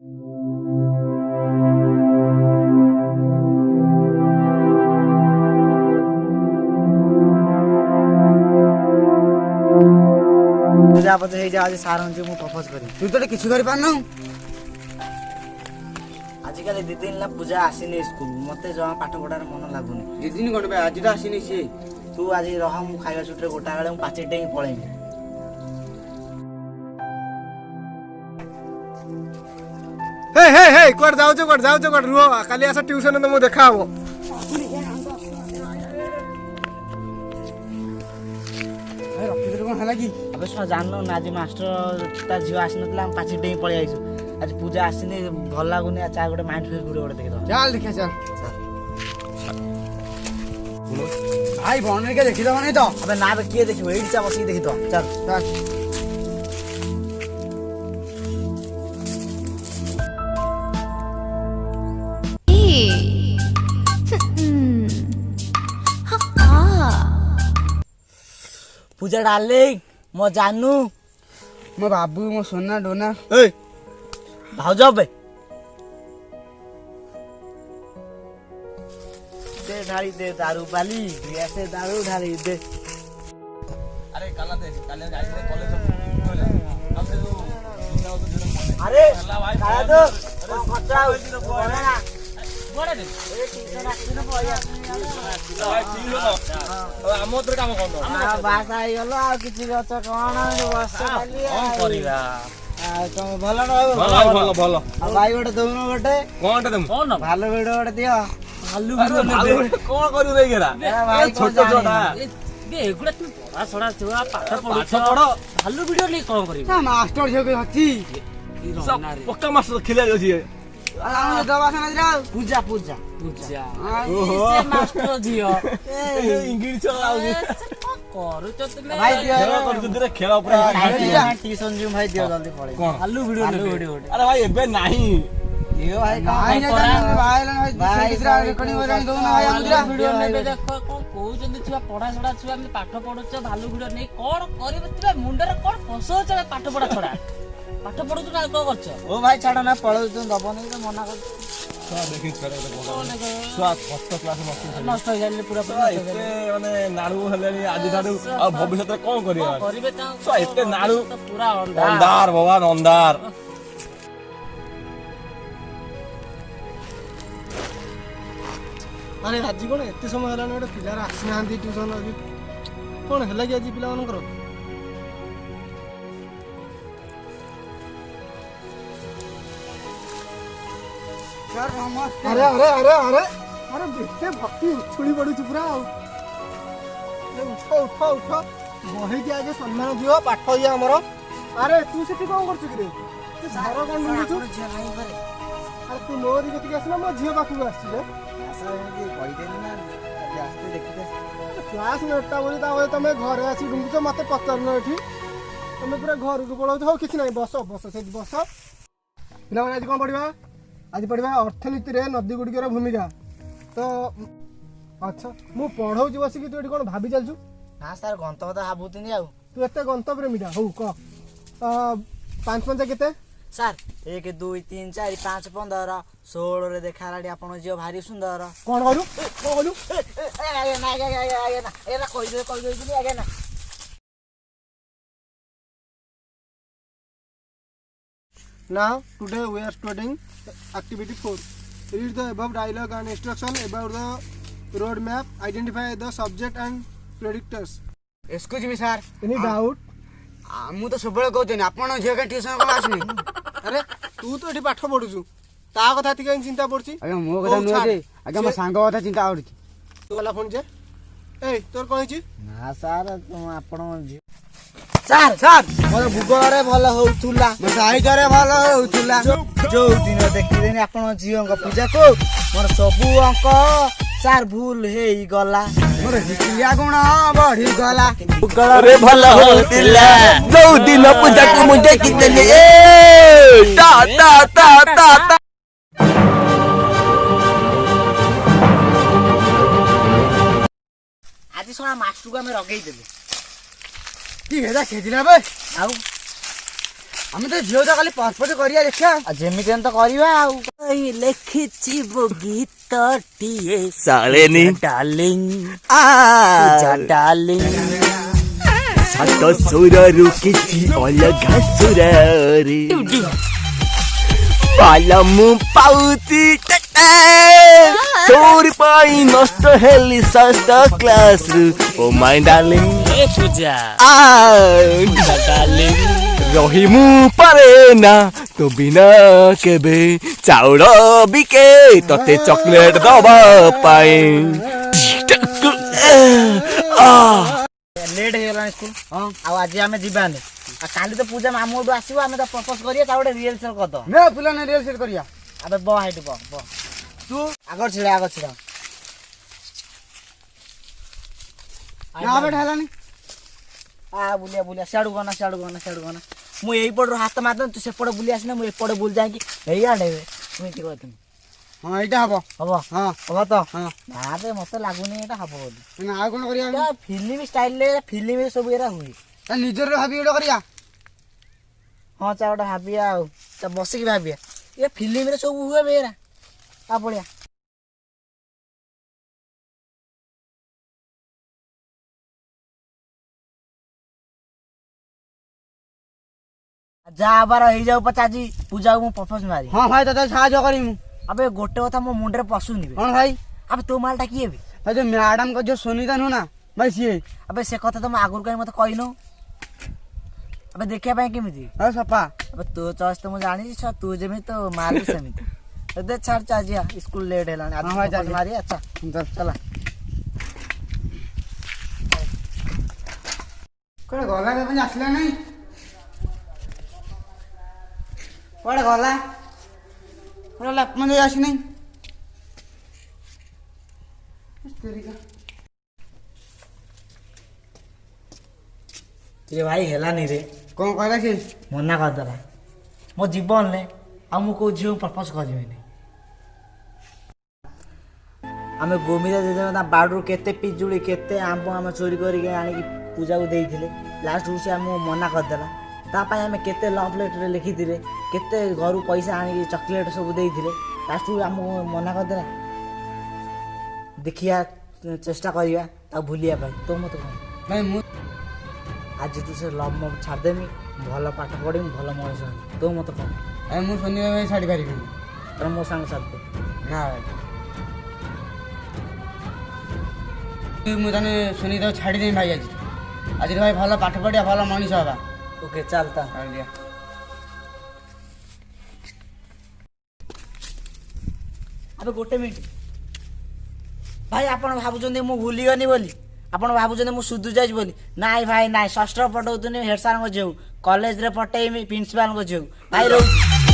पूजा पते हे जा आज सार हंजे मु प्रपोज करी तू तो किसी कर पारनु आजिकल 2 दिन ला पूजा आसीनी स्कूल मते जमा पाठ पढ़ार मन लागुनी 2 दिन कोन बे आज तो आसीनी से तू आज रह मु खाଇବା छुट्टी गोटा बेले मु पाचे डेई पळेई हे हे हे कोड जाऊ कोड रुओ काली आसा ट्यूशन न मु देखा हो अरे रखी कोन हला की अबे सो जानलो ना आज मास्टर ता झियो आसीनतला हम पाचे डेई पळेई आइसु आज पूजा आसीनी भल लागुनी आ चा गोटे माइंड फ्रेश वीडियो गोटे देखि दो चल देखा चल भाई भौन के देखि दो नहीं तो अबे ना बे किए देखिबो एडी चा बसी देखि दो चल चल पूजा डार्लिंग मो जानू मो बाबू मो सोना डोना ए भाउज बे दे ढाली दे दारू बाली ऐसे दारू ढाली दे अरे काला दे काले जाइले कॉलेज अरे काया तो खतरा होना बड़े दे ए टीचर आसी न पया भाई ठीक हो हम उधर काम कोन आ बास आई गलो आ किछि गछ कोन बस खाली कोन करिवा आ तुम भलो न भलो भलो आ भाई गोटे दउनो गोटे कोनटा दम कोन भालो वीडियो गोटे दियो भालू कोन करू रे गेरा भाई छोटो छोटा बे एगुडा तू पढ़ा छड़ा छुआ पाठ पढ़ो भालू वीडियो नहीं कौन करिबो मास्टर झियो के हची सब पक्का मास्टर खिला जाउछि आराम दवा खाना जाओ पूजा पूजा पूजा ओहो। से मास्टर जियो इंग्लिश चलाउछि करू तो तुमे भाई दियो खेल करू रे खेल ऊपर ट्यूशन जिम भाई दियो जल्दी पड़े कोन भालू वीडियो अरे भाई एबे नाही दियो भाई भाई ने जान भाई लन भाई दूसरा रेकॉर्डिंग हो जाई दो ना भाई भालू मुद्रा वीडियो नेबे देखो कोन कहउचंदी छुआ पढ़ा छड़ा छुआ हम पाठ पढुछ भालू वीडियो नहीं कोन करिबो तुमे मुंडरे कोन फसौछ पाठ पढ़ा छड़ा पाठ पढुछ ना को करछ ओ भाई छाड़ ना पढ़ो तू दबो नहीं तो मना कर छुआ देखि छड़े कोन छुआ फर्स्ट क्लास मस्त नष्ट हो जाइले पूरा छुआ एते माने नाडू हेलेनी आदि नाडू आ भविष्य रे कोन करिया करिबे ता छुआ एते नाडू तो पूरा अंधा अंधार भगवान अंधार अरे आज कोन एते समय हला गोटे पिलार आसी नांती ट्यूशन आज कोन हला कि आज पिला मनकर सर नमस्ते अरे अरे अरे अरे अरे बेटे भक्ति उछुड़ी पड़ू पूरा उठ उठ उठ बही के आगे सम्मान दियो पाठ ये हमर अरे तू सेठी कोन करछु कि रे तू घर कोन मिलु झियो नाही करे अरे तू मोरी गति आसना मो झियो पाखु आछि रे आशा एमती कहि देनी ना आज आस्ते देखि दे क्लास नटा बोली तावे तमे घरे आसी डुंगुछ मते पचरनो एठी तमे पूरा घर को पळौ हो किछ नाही बस बस से बस पिला आज कोन पढिबा आज पढ़ा अर्थनीति रे नदी गुड़िकर भूमिका तो अच्छा मु पढ़ाऊँ बस कि तू ये कौन भाभी चलचु ना सर गंतव्य तो भाबुतनी आउ तू एत गंतव्य मिटा हूँ कह 5 5 केते सर 1 2 3 4 5 15 16 रे देखालाडी आपण जियो भारी सुंदर कौन करू आगे ना एरा कहि दे कि आगे ना Now today we are studying activity 4. Read the above dialogue and instruction about the road map. Identify the subject and predictors. Excuse me sir Any doubt? मु तो सबले कहते आपण झियो के ट्यूशन कोन आसनी अरे तू तो एठी पाठ पढुछु ता कथा ती कहीं चिंता पड़छि आगे मो कथा नुहे जे आगे मो सांग कथा चिंता आउछि तू वाला फोन जे ए तोर कोन छि ना सर तुम आपण जियो सर सर मोर भूगोल रे भलो होउथुला मो साहित्य रे भलो होउथुला जो दिन देखिदेनी आपण जियो को पूजा को मोर सबु अंक सर भूल हेई गला मोर हिस्ट्री गुण बढ़ी गला भूगोल रे भलो होतिला जो दिन पूजा को मुझे कितने ता ता ता ता ता आज सोना मास्टर को हमें रगेई देबे की हेदा खेदिला बे आउ ଆମେ ତ ଝିଅ ତ ଖାଲି ପଛପଛ କରିବା ଦେଖିବା। ଆଉ ଯେମିତି ହେଲେ ତ କରିବା ଆଉ। ଲେଖିଛି ମୋ ଗୀତଟିଏ ସାଳେନି ଡାର୍ଲିଂ ଆ ଡାର୍ଲିଂ ସାତ ସୁରରୁ କିଛି ଅଲଗା ସୁରରେ ଭଲ ମୁଁ ପାଉଛି ତୋର ପାଇଁ ନଷ୍ଟ ହେଲି ଷଷ୍ଠ କ୍ଲାସରୁ ଓ ମାଇ ଡାର୍ଲିଂ ଏ ପୂଜା ଡାର୍ଲିଂ ରହି ମୁଁ ପାରେ ନା ତୋ ବିନା କେବେ ଚାଉଳ ବିକେ ତତେ ଚକଲେଟ ଦବା ପାଇଁ ଲେଟ୍ ହେଇଗଲାଣି ସ୍କୁଲ। ହଁ ଆଉ ଆଜି ଆମେ ଯିବାନି। ଆଉ କାଲି ତ ପୂଜା ମାମୁଁ ଘରଠୁ ଆସିବ, ଆମେ ତ ପ୍ରପୋଜ କରିବା, ତା ଗୋଟେ ରିହର୍ସାଲ କରିଦବା। ନେ ପିଲାମାନେ ରିଅଲ ସେଟ୍ କରିବା। ଆବେ ବ ହାଇଟି ବ ତୁ ଆଗ ଛିଡ଼ା ନା ବେଟା ହେଲାନି। ବୁଲିଆ ବୁଲିଆ ସିଆଡ଼ୁ ଗନା ମୁଁ ଏଇପଟରୁ ହାତ ମାରିଦେବି, ତୁ ସେପଟେ ବୁଲି ଆସିନା, ମୁଁ ଏପଟେ ବୁଲି ଯାଇକି ଏଇଆଡ଼େ ଏମିତି କହିଥିଲି। ହଁ ଏଇଟା ହବ। ହବ ହଁ ହବ ତ? ହଁ ନା ବେ ମତେ ଲାଗୁନି ଏଇଟା ହବ ବୋଲି। ନା ଆଉ କଣ କରିବା? ଏଇଟା ଫିଲ୍ମ ଷ୍ଟାଇଲରେ ଫିଲ୍ମରେ ସବୁ ଏରା ହୁଏ। ତା ନିଜର ଭାବି ଗୋଟେ କରିବା। ହଁ ଚା ଗୋଟେ ଭାବିବା ଆଉ ଚା ବସିକି ଭାବିବା। ଏ ଫିଲ୍ମରେ ସବୁ ହୁଏ ବେ ଏରା ତା ଭଳିଆ। ଯାହା ହବାର ହେଇଯାଉ ପଛେ ଆଜି ପୂଜାକୁ ମୁଁ ପ୍ରପୋଜ ମାରି। ହଁ ଭାଇ ତତେ ସାହାଯ୍ୟ କରିମୁ। ଆବେ ଗୋଟେ କଥା ମୋ ମୁଣ୍ଡରେ ପଶୁନି ବେ। କଣ ଭାଇ? ଆବେ ତୋ ମାଲଟା କିଏ ବେ? ଭାଇ ଯୋଉ ମ୍ୟାଡାମଙ୍କ ଝିଅ ସୁନିତା ନୁହଁ ନା ଭାଇ ସିଏ। ଆବେ ସେ କଥା ତ ମୁଁ ଆଗରୁ କାହିଁ ମତେ କହିନୁ। ଆବେ ଦେଖିବା ପାଇଁ କେମିତି? ଆଉ ସପା ଆବେ ତୋ ଚଏସ୍ ତ ମୁଁ ଜାଣିଛି, ତୁ ଯେମିତି ତ ମାର ସେମିତି। ଦେ ଛାଡ ଚା ଯିବା, ସ୍କୁଲ ଲେଟ୍ ହେଲାଣି। ଆଜି ହଁ ଭାଇ, ପ୍ରପୋଜ ଚାଲ। ମାରିବା ଚା ଚାଲା। କୁଆଡେ ଗଲା ରେ ଭାଇ ଆସିଲା ନାହିଁ? କୁଆଡେ ଗଲା? କୁଆଡେ ଲାପମା ଦେଇ ଆସିନାହିଁ? ଏ ଭାଇ ହେଲାନି ରେ, କଣ କହିଲା କି? ମନା କରିଦେଲା। ମୋ ଜୀବନରେ ଆଉ ମୁଁ କୋଉ ଝିଅକୁ ପ୍ରପୋଜ କରିବିନି। ଆମେ ଗୋମିତା ଜେଜେମା ତା ବାଡରୁ କେତେ ପିଜୁଳି କେତେ ଆମ୍ବ ଆମେ ଚୋରି କରିକି ଆଣିକି ପୂଜାକୁ ଦେଇଥିଲେ। ଲାଷ୍ଟକୁ ସେ ଆମକୁ ମନା କରିଦେଲା। ତା ପାଇଁ ଆମେ କେତେ ଲଭ୍ ଲେଟର୍ ଲେଖିଥିଲେ, କେତେ ଘରୁ ପଇସା ଆଣିକି ଚକୋଲେଟ୍ ସବୁ ଦେଇଥିଲେ। ଲାଷ୍ଟକୁ ଆମକୁ ମନା କରିଦେଲା। ଦେଖିବା ଚେଷ୍ଟା କରିବା ତାକୁ ଭୁଲିବା ପାଇଁ। ତୋ ମତେ କଣ? ଭାଇ ମୁଁ ଆଜିଠୁ ସେ ଲଭ୍ ମଭ୍ ଛାଡ଼ିଦେମି, ଭଲ ପାଠ ପଢ଼ିମି, ଭଲ ମଣିଷ ହେବି। ତୋ ମତେ କଣ? ଭାଇ ମୁଁ ଶନିବାର ଭାଇ ଛାଡି ପାରିବିନି। ତୋର ମୋ ସାଙ୍ଗ ସାଥି ନା ଭାଇ ମୁଁ ତାହେଲେ ସୁନିତାକୁ ଛାଡ଼ିଦେବି ଭାଇ ଆଜି। ଆଜିର ଭାଇ ଭଲ ପାଠ ପଢ଼ିବା, ଭଲ ମଣିଷ ହବା। ଓକେ ଚାଲ ତା। ଆଜ୍ଞା। ଆବେ ଗୋଟେ ମିନିଟ୍ ଭାଇ, ଆପଣ ଭାବୁଛନ୍ତି ମୁଁ ଭୁଲିଗନି ବୋଲି? ଆପଣ ଭାବୁଛନ୍ତି ମୁଁ ସୁଧୁ ଯାଇଛି ବୋଲି? ନାଇଁ ଭାଇ ନାଇଁ, ଷଷ୍ଠ ପଠଉଥିଲି ହେଡ୍ ସାର୍ଙ୍କ ଝିଅକୁ, କଲେଜରେ ପଠେଇମି ପ୍ରିନ୍ସିପାଲଙ୍କ ଝିଅକୁ। ଭାଇ ରହୁଛି।